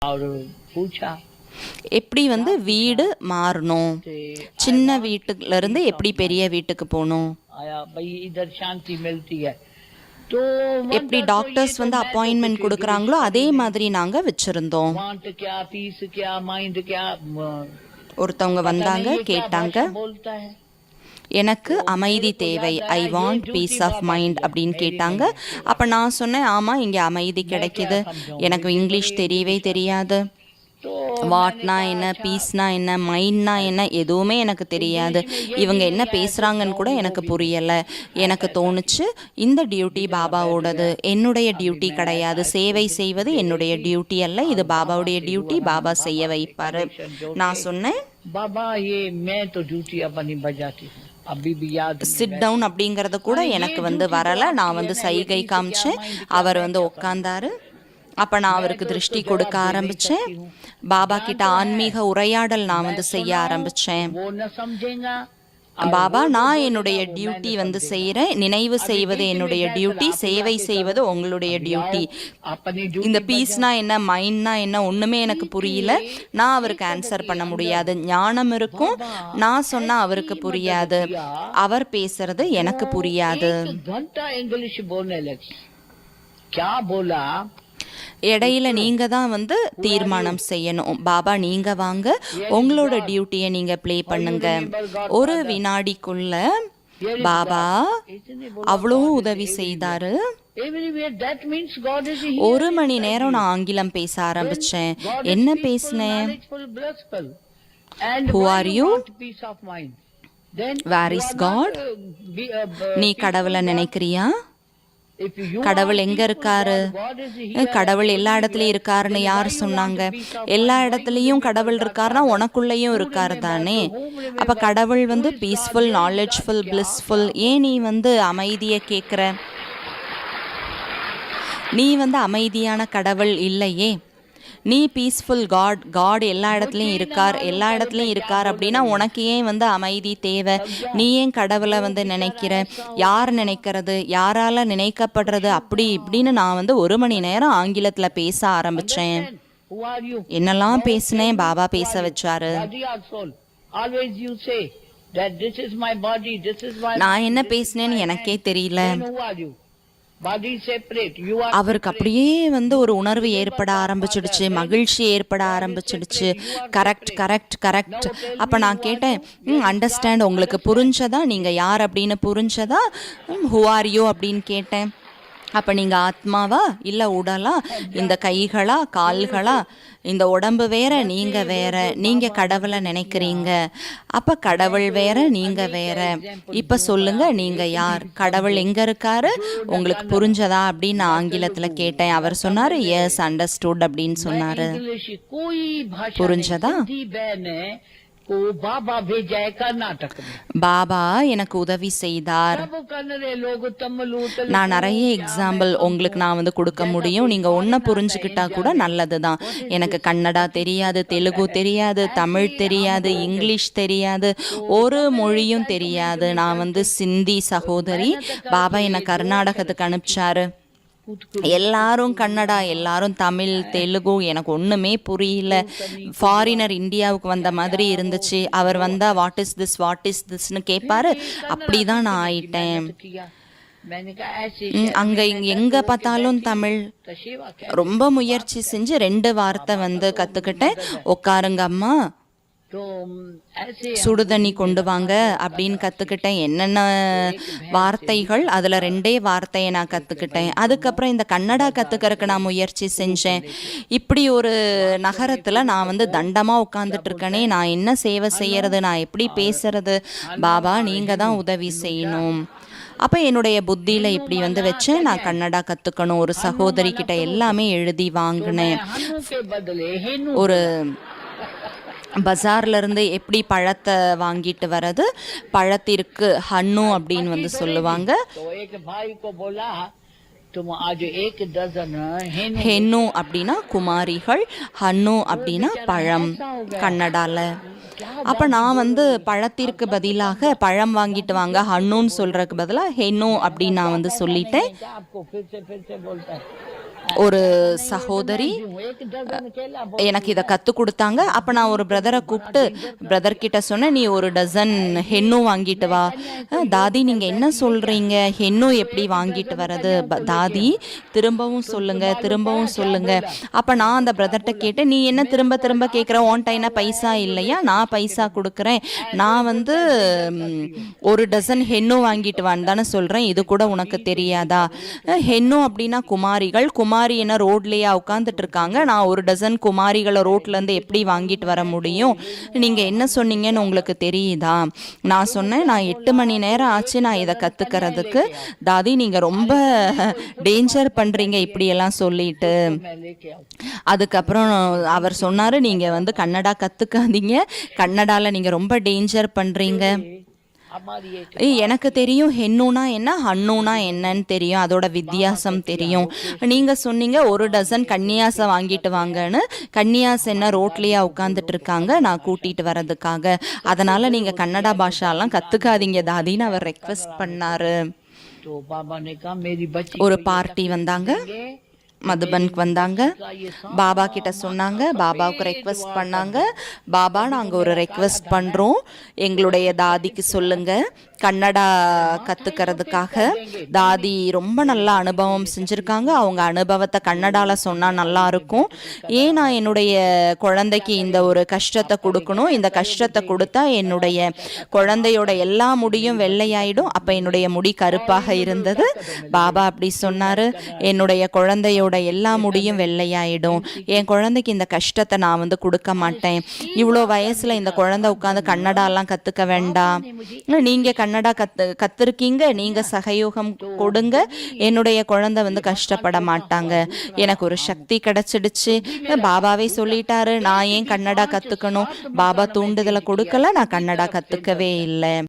और पूछा எப்படி வந்து வீடு மாறணும், சின்ன வீட்டுல இருந்து எப்படி பெரிய வீட்டுக்கு போகணும், आया भाई इधर शांति मिलती है तो எப்படி டாக்டர்ஸ் வந்து அப்பாயின்மெண்ட் கொடுக்குறாங்களோ அதே மாதிரி நாங்க வச்சிருந்தோம். वांट क्या पीस क्या माइंड क्या ஒருத்தவங்க வந்தாங்க, கேட்டாங்க, बोलता है எனக்கு அமைதி தேவை, I want peace of mind அப்படின்னு கேட்டாங்க. அப்போ நான் சொன்னேன், ஆமாம் இங்கே அமைதி கிடைக்குது, எனக்கு இங்கிலீஷ் தெரியவே தெரியாது, வாட்னா என்ன, பீஸ்னா என்ன, மைண்ட்னா என்ன எதுவுமே எனக்கு தெரியாது, இவங்க என்ன பேசுகிறாங்கன்னு கூட எனக்கு புரியலை. எனக்கு தோணுச்சு இந்த டியூட்டி பாபாவோடது, என்னுடைய டியூட்டி கிடையாது, சேவை செய்வது என்னுடைய டியூட்டி அல்ல, இது பாபாவுடைய டியூட்டி, பாபா செய்ய வைப்பார். நான் சொன்னேன், பாபா ये मैं तो ड्यूटी अपनी बजाती हूँ अभी भी याद சிட் டவுன் அப்படிங்கறது கூட எனக்கு வந்து வரல. நான் வந்து சைகை காமிச்சேன், அவர் வந்து உட்கார்ந்தாரு. அப்ப நான் அவருக்கு திருஷ்டி கொடுக்க ஆரம்பிச்சேன். பாபா கிட்ட ஆன்மீக உரையாடல் நான் வந்து செய்ய ஆரம்பிச்சேன். वो न समझेगा பாபா, நான் என்னுடைய டியூட்டி வந்து செய்யறேன், நினைவு செய்வது என்னுடைய டியூட்டி, சேவை செய்வது உங்களுடைய டியூட்டி. இந்த பீஸ்னா என்ன, மைண்ட்னா என்ன ஒண்ணுமே எனக்கு புரியல. நான் அவருக்கு ஆன்சர் பண்ண முடியாது. ஞானம் இருக்கும், நான் சொன்னா அவருக்கு புரியாது, அவர் பேசுறது எனக்கு புரியாது. घंटा इंग्लिश बोलने लगी क्या बोला இடையில நீங்க தான் வந்து தீர்மானம் செய்யணும். பாபா நீங்க வாங்க, உங்களோட டியூட்டியை நீங்க ப்ளே பண்ணுங்க. ஒரு வினாடிக்குள்ள பாபா அவ்வளோ உதவி செய்தாரு. ஒரு மணி நேரம் நான் ஆங்கிலம் பேச ஆரம்பிச்சேன். என்ன பேசினேன்? Who are you? Where is God? நீ கடவுளை நினைக்கிறியா? கடவுள் எங்க இருக்காரு? கடவுள் எல்லா இடத்துலயும் இருக்காருன்னு யார் சொன்னாங்க? எல்லா இடத்துலயும் கடவுள் இருக்காருன்னா உனக்குள்ளயும் இருக்காரு தானே. அப்ப கடவுள் வந்து பீஸ்ஃபுல், நாலேஜ்ஃபுல், பிளிஸ்ஃபுல். ஏன் நீ வந்து அமைதியை கேட்குற? நீ வந்து அமைதியான கடவுள் இல்லையே. நீ பீஸ்ஃபுல் காட், காட் எல்லா இடத்துலையும் இருக்கார், எல்லா இடத்துலையும் இருக்கார் அப்படின்னா உனக்கு ஏன் வந்து அமைதி தேவை? நீ ஏன் கடவுளை வந்து நினைக்கிற? யார் நினைக்கிறது, யாரால நினைக்கப்படுறது, அப்படி இப்படின்னு நான் வந்து ஒரு மணி நேரம் ஆங்கிலத்தில் பேச ஆரம்பிச்சேன். என்னெல்லாம் பேசினேன், பாபா பேச வச்சாரு. நான் என்ன பேசினேன்னு எனக்கே தெரியல. அவருக்கு அப்படியே வந்து ஒரு உணர்வு ஏற்பட ஆரம்பிச்சிடுச்சு, மகிழ்ச்சி ஏற்பட ஆரம்பிச்சிடுச்சு. Correct correct correct. அப்ப நான் கேட்டேன், அண்டர்ஸ்டாண்ட், உங்களுக்கு புரிஞ்சதா, நீங்க யார் அப்படின்னு புரிஞ்சதா? ஹூ ஆர் யூ அப்படின்னு கேட்டேன். அப்ப நீங்க ஆத்மாவா, இல்ல உடலா, இந்த கைகளா, கால்களா, இந்த உடம்பு வேற, நீங்க வேற, நீங்க கடவுளை நினைக்கிறீங்க. அப்ப கடவுள் வேற, நீங்க வேற. இப்ப சொல்லுங்க, நீங்க யார்? கடவுள் எங்க இருக்காரு? உங்களுக்கு புரிஞ்சதா அப்படின்னு நான் ஆங்கிலத்துல கேட்டேன். அவர் சொன்னாரு, எஸ் அண்டர்ஸ்டுட் அப்படின்னு சொன்னாரு. புரிஞ்சதா? பாபா எனக்கு உதவி செய்தார். நான் நிறைய எக்ஸாம்பிள் உங்களுக்கு நான் வந்து கொடுக்க முடியும். நீங்க ஒன்ன புரிஞ்சுக்கிட்டா கூட நல்லதுதான். எனக்கு கன்னடா தெரியாது, தெலுங்கு தெரியாது, தமிழ் தெரியாது, இங்கிலீஷ் தெரியாது, ஒரு மொழியும் தெரியாது. நான் வந்து சிந்தி சகோதரி. பாபா என்னை கர்நாடகத்துக்கு அனுப்பிச்சாரு. எல்லாரும் கன்னடா, எல்லாரும் தமிழ், தெலுங்கு, எனக்கு ஒன்றுமே புரியல. ஃபாரினர் இந்தியாவுக்கு வந்த மாதிரி இருந்துச்சு. அவர் வந்தா what is this, what is திஸ்ன்னு கேட்பாரு. அப்படிதான் நான் ஆயிட்டேன். அங்க எங்க பார்த்தாலும் தமிழ். ரொம்ப முயற்சி செஞ்சு 2 வார்த்தை வந்து கத்துக்கிட்டேன். உட்காருங்க அம்மா, சுடுதண்ணி கொண்டு வாங்க அப்படின்னு கத்துக்கிட்டேன். என்னென்ன வார்த்தைகள், அதுல 2 வார்த்தையை நான் கத்துக்கிட்டேன். அதுக்கப்புறம் இந்த கன்னடா கத்துக்கிறதுக்கு நான் முயற்சி செஞ்சேன். இப்படி ஒரு நகரத்துல நான் வந்து தண்டமா உட்கார்ந்துட்டு இருக்கனே, நான் என்ன சேவை செய்யறது, நான் எப்படி பேசுறது? பாபா நீங்க தான் உதவி செய்யணும். அப்போ என்னுடைய புத்தியில் இப்படி வந்து வச்சேன், நான் கன்னடா கற்றுக்கணும். ஒரு சகோதரி கிட்ட எல்லாமே எழுதி வாங்கினேன். ஒரு பஜார்ல இருந்து எப்படி பழத்தை வாங்கிட்டு வர்றது, பழத்திற்கு ஹன்னு அப்படின்னு வந்து சொல்லுவாங்க. ஹென்னு அப்படின்னா குமாரிகள், ஹன்னு அப்படின்னா பழம் கன்னடால. அப்ப நான் வந்து பழத்திற்கு பதிலாக பழம் வாங்கிட்டு வாங்க, ஹன்னுன்னு சொல்றதுக்கு பதிலாக ஹென்னு அப்படின்னு நான் வந்து சொல்லிட்டேன். ஒரு சகோதரி एक दर्जन केला எனக்கு இதை கற்றுக் கொடுத்தாங்க. அப்போ நான் ஒரு பிரதரை கூப்பிட்டு பிரதர் கிட்ட சொன்னேன், நீ ஒரு டசன் ஹென்னு வாங்கிட்டு வா. தாதி நீங்கள் என்ன சொல்கிறீங்க, ஹென்னு எப்படி வாங்கிட்டு வர்றது தாதி, திரும்பவும் சொல்லுங்க. அப்போ நான் அந்த பிரதர்கிட்ட கேட்டேன், நீ என்ன திரும்ப திரும்ப கேட்குற, ஓன்டைனா பைசா இல்லையா, நான் பைசா கொடுக்குறேன், நான் வந்து ஒரு டசன் ஹென்னு வாங்கிட்டு வான்னு தானே சொல்கிறேன், இது கூட உனக்கு தெரியாதா? ஹென்னு அப்படின்னா குமாரிகள், குமாரி என்ன ரோட்லேயே உட்காந்துட்டு இருக்காங்க, நான் ஒரு டசன் குமாரிகளை ரோட்லேருந்து எப்படி வாங்கிட்டு வர முடியும், நீங்கள் என்ன சொன்னீங்கன்னு உங்களுக்கு தெரியுதா? நான் சொன்னேன், நான் 8 மணி நேரம் ஆச்சு நான் இதை கற்றுக்கிறதுக்கு, தாதி நீங்கள் ரொம்ப டேஞ்சர் பண்ணுறீங்க இப்படியெல்லாம் சொல்லிட்டு. मैं लेके आऊँ அதுக்கப்புறம் அவர் சொன்னார், நீங்கள் வந்து கன்னடா கற்றுக்காதீங்க, கன்னடாவில் நீங்கள் ரொம்ப டேஞ்சர் பண்ணுறீங்க. हमारी एक எனக்கு தெரியும் ஹென்னுனா என்ன ஹன்னுனா என்னன்னு தெரியும், அதோட வித்தியாசம் தெரியும். நீங்கள் சொன்னீங்க ஒரு டசன் கன்னியாசை வாங்கிட்டு வாங்கன்னு, கன்னியாஸ் என்ன ரோட்லேயே உட்காந்துட்டு இருக்காங்க நான் கூட்டிகிட்டு வர்றதுக்காக, அதனால் நீங்கள் கன்னடா பாஷாலாம் கற்றுக்காதீங்க தாதின்னு அவர் ரெக்வெஸ்ட் பண்ணார். तो बाबा ने कहा मेरी बच्ची ஒரு பார்ட்டி வந்தாங்க, மதுபனுக்கு வந்தாங்க, பாபா கிட்ட சொன்னாங்க, பாபாவுக்கு ரெக்வெஸ்ட் பண்ணாங்க, பாபா நாங்கள் ஒரு ரெக்வெஸ்ட் பண்ணுறோம், எங்களுடைய தாதிக்கு சொல்லுங்க கன்னடா கற்றுக்கிறதுக்காக. தாதி ரொம்ப நல்ல அனுபவம் செஞ்சுருக்காங்க, அவங்க அனுபவத்தை கன்னடாவில் சொன்னால் நல்லா இருக்கும். ஏன் நான் என்னுடைய குழந்தைக்கு இந்த ஒரு கஷ்டத்தை கொடுக்கணும், இந்த கஷ்டத்தை கொடுத்தா என்னுடைய குழந்தையோட எல்லா முடியும் வெள்ளையாயிடும், அப்போ என்னுடைய முடி கருப்பாக இருந்தது. பாபா அப்படி சொன்னார், என்னுடைய குழந்தையோட எல்லா முடியும் வெள்ளையாயிடும், என் குழந்தைக்கு இந்த கஷ்டத்தை நான் வந்து கொடுக்க மாட்டேன், இவ்வளோ வயசில் இந்த குழந்தை உட்காந்து கன்னடாலாம் கற்றுக்க வேண்டாம், நீங்கள் கன்னடா கற்றுருக்கீங்க, நீங்கள் சகயோகம் கொடுங்க, என்னுடைய குழந்தை வந்து கஷ்டப்பட மாட்டாங்க. எனக்கு ஒரு சக்தி கிடைச்சிடுச்சு, பாபாவே சொல்லிட்டாரு, நான் ஏன் கன்னடா கற்றுக்கணும், பாபா தூண்டுதலை கொடுக்கல, நான் கன்னடா கற்றுக்கவே இல்லை.